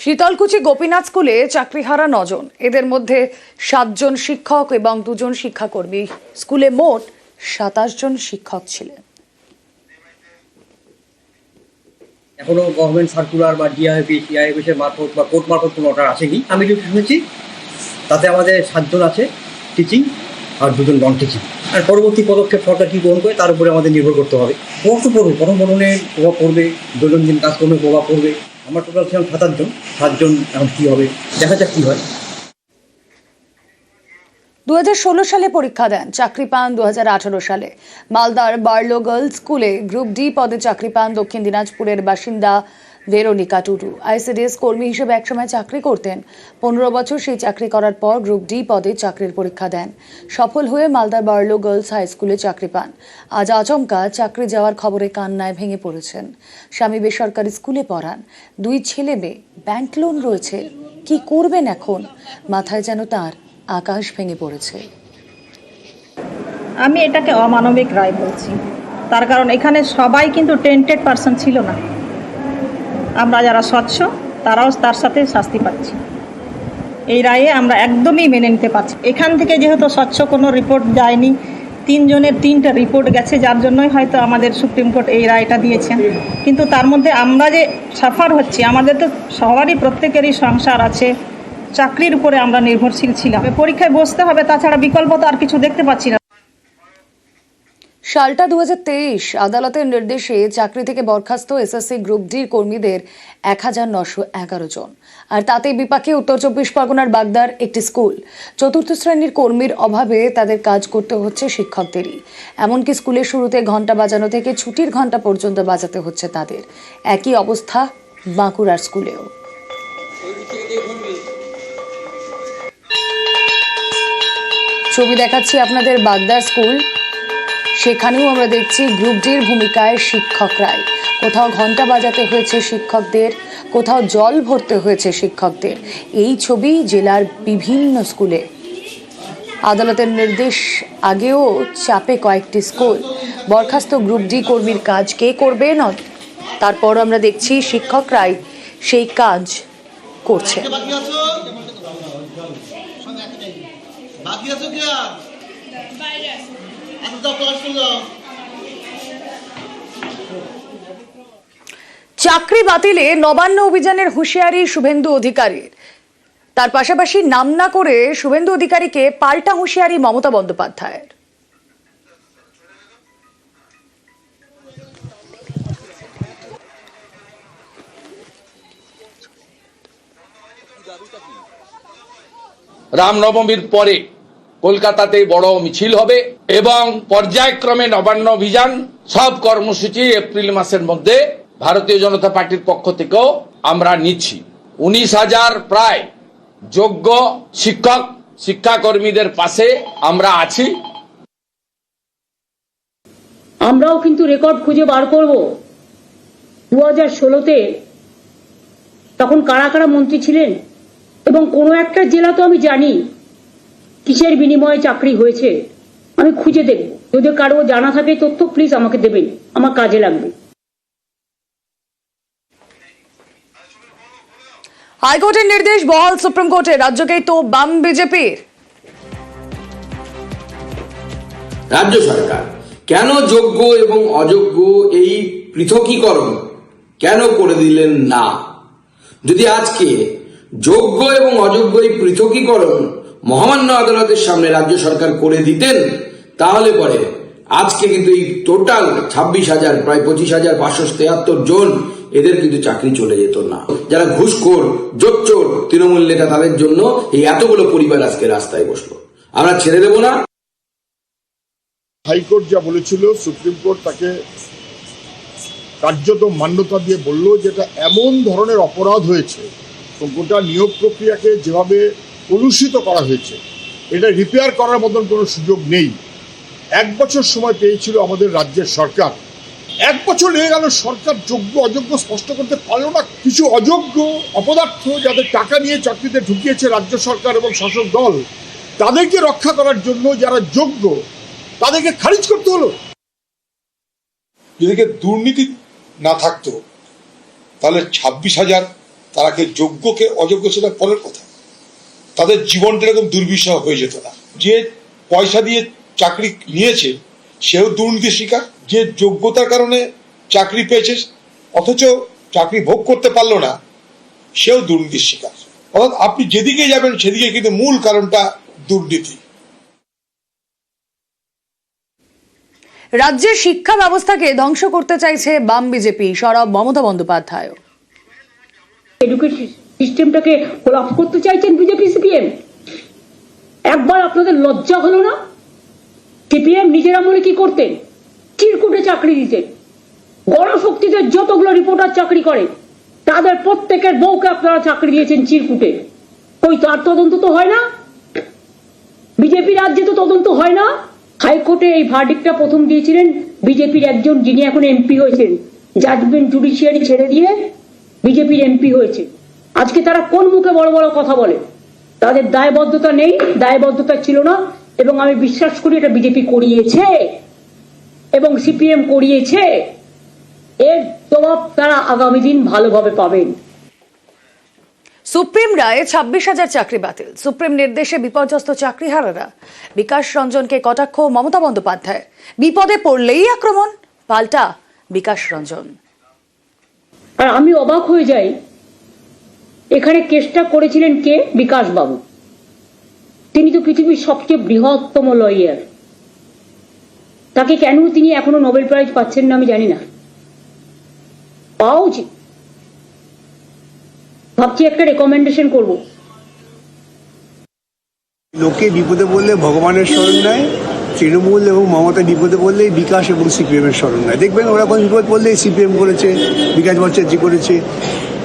শীতলকুচি গোপীনাথ স্কুলে চাকরিহারা 9 জন, এদের মধ্যে 7 জন শিক্ষক এবং 2 জন শিক্ষাকর্মী। স্কুলে মোট 27 জন শিক্ষক ছিলেন। এখনো গভর্নমেন্ট সার্কুলার বা ডিআইএফএস এর মারফত বা কোর্ট মারফত কোনো অর্ডার আসেনি। আমি যেটা শুনেছি তাতে আমাদের 7 জন আছে টিচিং আর 2 জন নন টিচিং। আর পরবর্তী পদক্ষেপ সরকার কী গ্রহণ করে তার উপরে আমাদের নির্ভর করতে হবে। প্রভাব তো পড়বে, পঠনপাঠনের প্রভাব পড়বে, দৈনন্দিন কাজকর্মের প্রভাব পড়বে। আমার টোটাল ছিলাম 27 জন। 7 জন এখন কী হবে, দেখা যাক কী হয়। 2016 সালে পরীক্ষা দেন, চাকরি পান 2018 সালে। মালদার বার্লো গার্লস স্কুলে গ্রুপ ডি পদে চাকরি পান দক্ষিণ দিনাজপুরের বাসিন্দা ভেরোনিকা টুডু। আইসিডিএস কর্মী হিসেবে একসময় চাকরি করতেন। 15 বছর সেই চাকরি করার পর গ্রুপ ডি পদে চাকরির পরীক্ষা দেন। সফল হয়ে মালদার বার্লো গার্লস হাই স্কুলে চাকরি পান। আজ আচমকা চাকরি যাওয়ার খবরে কান্নায় ভেঙে পড়েছেন। স্বামী বেসরকারি স্কুলে পড়ান, 2 ছেলে মেয়ে, ব্যাংক লোন রয়েছে। কি করবেন এখন? মাথায় যেন তার আকাশ ভেঙে পড়েছে। আমি এটাকে অমানবিক রায় বলছি, তার কারণ এখানে সবাই কিন্তু টেন্টেড পারসন ছিল না। আমরা যারা স্বচ্ছ তারাও তার সাথে শাস্তি পাচ্ছি। এই রায়ে আমরা একদমই মেনে নিতে পারছি। এখান থেকে যেহেতু স্বচ্ছ কোনো রিপোর্ট যায়নি, 3 জনের 3টা রিপোর্ট গেছে, যার জন্যই হয়তো আমাদের সুপ্রিম কোর্ট এই রায়টা দিয়েছেন। কিন্তু তার মধ্যে আমরা যে সাফার হচ্ছি, আমাদের তো সবারই প্রত্যেকেরই সংসার আছে, চাকরির উপরে আমরা নির্ভরশীল ছিলাম। পরীক্ষায় বসতে হবে, তাছাড়া বিকল্প তো আর কিছু দেখতে পাচ্ছি না। সালটা 2023। আদালতের নির্দেশে চাকরি থেকে বরখাস্ত এসএসসি গ্রুপ ডি কর্মীদের 1911 জন। আর তাতে বিপাকে উত্তর 24 পরগনার বাগদার একটি স্কুল। 4র্থ শ্রেণীর কর্মীর অভাবে তাদের কাজ করতে হচ্ছে শিক্ষকদেরই। এমনকি স্কুলের শুরুতে ঘন্টা বাজানো থেকে ছুটির ঘন্টা পর্যন্ত বাজাতে হচ্ছে তাদের। একই অবস্থা বাঁকুড়ার স্কুলেও। ছবি দেখাচ্ছি আপনাদের বাগদার স্কুল। সেখানেও আমরা দেখছি গ্রুপ ডির ভূমিকায় শিক্ষকরাই। কোথাও ঘন্টা বাজাতে হয়েছে শিক্ষকদের, কোথাও জল ভরতে হয়েছে শিক্ষকদের। এই ছবি জেলার বিভিন্ন স্কুলে। আদালতের নির্দেশ আগেও চাপে কয়েকটি স্কুল। বরখাস্ত গ্রুপ ডি কর্মীর কাজ কে করবে না, তারপর আমরা দেখছি শিক্ষকরাই সেই কাজ করছে। চাকরি বাতিলে নবান্ন অভিযানের হুঁশিয়ারি শুভেন্দু অধিকারীর। তার পাশাপাশি নাম না করে শুভেন্দু অধিকারীকে পাল্টা হুঁশিয়ারি মমতা বন্দ্যোপাধ্যায়ের। রামনবমীর পরে কলকাতাতে বড় মিছিল হবে এবং পর্যায়ক্রমে নবান্ন অভিযান সব কর্মসূচি এপ্রিল মাসের মধ্যে ভারতীয় জনতা পার্টির পক্ষ থেকেও আমরা নিচ্ছি। 19,000 প্রায় যোগ্য শিক্ষক শিক্ষাকর্মীদের পাশে আমরা আছি। আমরাও কিন্তু রেকর্ড খুঁজে বার করব 2016-তে তখন কারা কারা মন্ত্রী ছিলেন এবং কোনো একটা জেলা তো আমি জানি কিসের বিনিময়ে চাকরি হয়েছে। আমি খুঁজে দেখব, যদি কারো জানা থাকে তথ্য প্লিজ আমাকে দেবেন, আমার কাজে লাগবে। হাইকোর্টের নির্দেশ বহাল সুপ্রিম কোর্টে, রাজ্যকেই তো বাম বিজেপির। রাজ্য সরকার কেন যোগ্য এবং অযোগ্য এই পৃথকীকরণ কেন করে দিলেন না? যদি আজকে যোগ্য এবং অযোগ্য এই পৃথকীকরণ মহামান্য আদালতের সামনে রাজ্য সরকার করে দিতেন, তাহলে পরে আজকে কিন্তু এই টোটাল 26,000 প্রায় 25,573 জন এদের কিন্তু চাকরি চলে যেত না। যারা ঘুষখোর জোচ্চোর তৃণমূল নেতা, তাদের জন্য এই এতগুলো পরিবার আজকে রাস্তায় বসলো। আমরা ছেড়ে দেব না। হাইকোর্ট যা বলেছিল, সুপ্রিম কোর্ট তাকে কার্যত মান্যতা দিয়ে বলল যে এটা এমন ধরনের অপরাধ হয়েছে, গোটা নিয়োগ প্রক্রিয়াকে যেভাবে কলুষিত করা হয়েছে, এটা রিপেয়ার করার মতন কোনো সুযোগ নেই। 1 বছর সময় পেয়েছিল আমাদের রাজ্যের সরকার। 1 বছর লেগে গেল, সরকার যোগ্য অযোগ্য স্পষ্ট করতে পারল না। কিছু অযোগ্য অপদার্থ যাদের টাকা নিয়ে চাকরিতে ঢুকিয়েছে রাজ্য সরকার এবং শাসক দল, তাদেরকে রক্ষা করার জন্য যারা যোগ্য তাদেরকে খারিজ করতে হলো। যদি দুর্নীতি না থাকতো তাহলে 26,000 তারা কে যোগ্য কে অযোগ্য সেটা পরের কথা, তাদের জীবনটা এরকম দুর্বিষহ হয়ে যেত না। যে পয়সা দিয়ে চাকরি নিয়েছে সেও দুর্নীতির শিকার, যে যোগ্যতার কারণে চাকরি পেয়েছে অথচ চাকরি ভোগ করতে পারলো না সেও দুর্নীতির শিকার। অর্থাৎ আপনি যেদিকে যাবেন সেদিকে কিন্তু মূল কারণটা দুর্নীতি। রাজ্যের শিক্ষা ব্যবস্থাকে ধ্বংস করতে চাইছে বাম বিজেপি, সরব মমতা বন্দ্যোপাধ্যায়। এডুকেশন সিস্টেমটাকে কোলাপস করতে চাইছেন বিজেপি সিপিএম। একবার আপনাদের লজ্জা হলো না? সিপিএম নিজের আমলে কি করতেন? চিরকুটে চাকরি দিতেন। গণশক্তিতে যতগুলো রিপোর্টার চাকরি করে তাদের প্রত্যেকের বউকে আপনারা চাকরি দিয়েছেন চিরকুটে। কই তার তদন্ত তো হয় না? বিজেপি রাজ্যে তো তদন্ত হয় না। হাইকোর্টে এই ভার্ডিক্টটা প্রথম দিয়েছিলেন বিজেপির একজন, যিনি এখন এমপি হয়েছেন। জাজমেন্ট জুডিশিয়ারি ছেড়ে দিয়ে বিজেপির এমপি হয়েছে। আজকে তারা কোন মুখে বড় বড় কথা বলে? তাদের দায়বদ্ধতা নেই, দায়বদ্ধতা ছিল না, এবং আমি বিশ্বাস করি এটা বিজেপি করিয়েছে এবং সিপিএম করিয়েছে। এর জবাব তারা আগামী দিন ভালোভাবে পাবেন। সুপ্রিম রায়ে 26,000 চাকরি বাতিল, সুপ্রিম নির্দেশে বিপর্যস্ত চাকরিহারারা। বিকাশ রঞ্জনকে কটাক্ষ মমতা বন্দ্যোপাধ্যায়। বিপদে পড়লেই আক্রমণ, পাল্টা বিকাশ রঞ্জন। আর আমি অবাক হয়ে যাই, এখানে কেসটা করেছিলেন কে? বিকাশ বাবু। তিনি তো পৃথিবীর সবচেয়ে বৃহত্তম লয়ার। তাকে কেন তিনি এখনো নোবেল প্রাইজ পাচ্ছেন না আমি জানি না। পাওয়া উচিত। ভাবছি একটা রেকমেন্ডেশন করব। লোকে বিপদে বললে ভগবানের স্মরণ নেয়, তৃণমূল এবং মমতা বিপদে বললেই বিকাশ এবং সিপিএম এর স্মরণ নেয়। দেখবেন ওরা কোনো বিপদ বললেই সিপিএম করেছে, বিকাশ ভট্টাচার্য করেছে।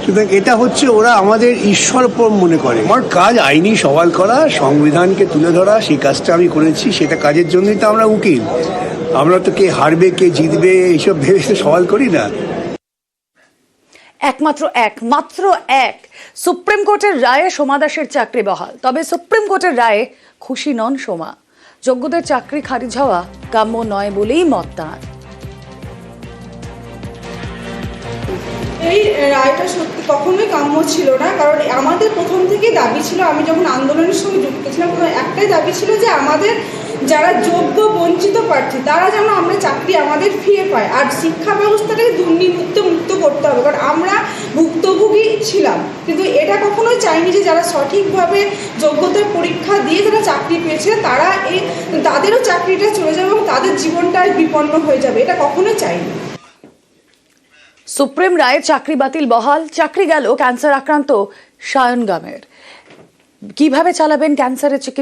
সুতরাং এটা হচ্ছে ওরা আমাদের ঈশ্বরপর মনে করে। আমার কাজ আইনি সওয়াল করা, সংবিধানকে তুলে ধরা, সেই কাজটা আমি করেছি। সেটা কাজের জন্যই তো আমরা উকিল। আমরা তো কে হারবে কে জিতবে এইসব ভেবে সওয়াল করি না। একমাত্র এক সুপ্রিম কোর্টের রায়ে সোমা দাসের চাকরি বহাল। তবে সুপ্রিম কোর্টের রায়ে খুশি নন সোমা। যোগ্যদের চাকরি খারিজ হওয়া কাম্য নয় বলেই মত তাঁর। এই রায়টা সত্যি কখনোই কাম্য ছিল না, কারণ আমাদের প্রথম থেকেই দাবি ছিল, আমি যখন আন্দোলনের সঙ্গে যুক্ত ছিলাম তখন একটাই দাবি ছিল যে আমাদের যারা যোগ্য বঞ্চিত প্রার্থী তারা যেন আমরা চাকরি আমাদের ফিরে পাই, আর শিক্ষা ব্যবস্থাটাকে দুর্নীতিমুক্ত করতে হবে, কারণ আমরা ভুক্তভোগী ছিলাম। কিন্তু এটা কখনোই চাইনি যে যারা সঠিকভাবে যোগ্যতার পরীক্ষা দিয়ে যারা চাকরি পেয়েছে তারা তাদেরও চাকরিটা চলে যাবে এবং তাদের জীবনটা বিপন্ন হয়ে যাবে, এটা কখনোই চাইনি। সুপ্রিম রায়ে চাকরি বাতিল বহাল। চাকরি গেল ক্যান্সার আক্রান্ত সায়ন গামের। কিভাবে চালাবেন ক্যান্সারের চিকিৎসা?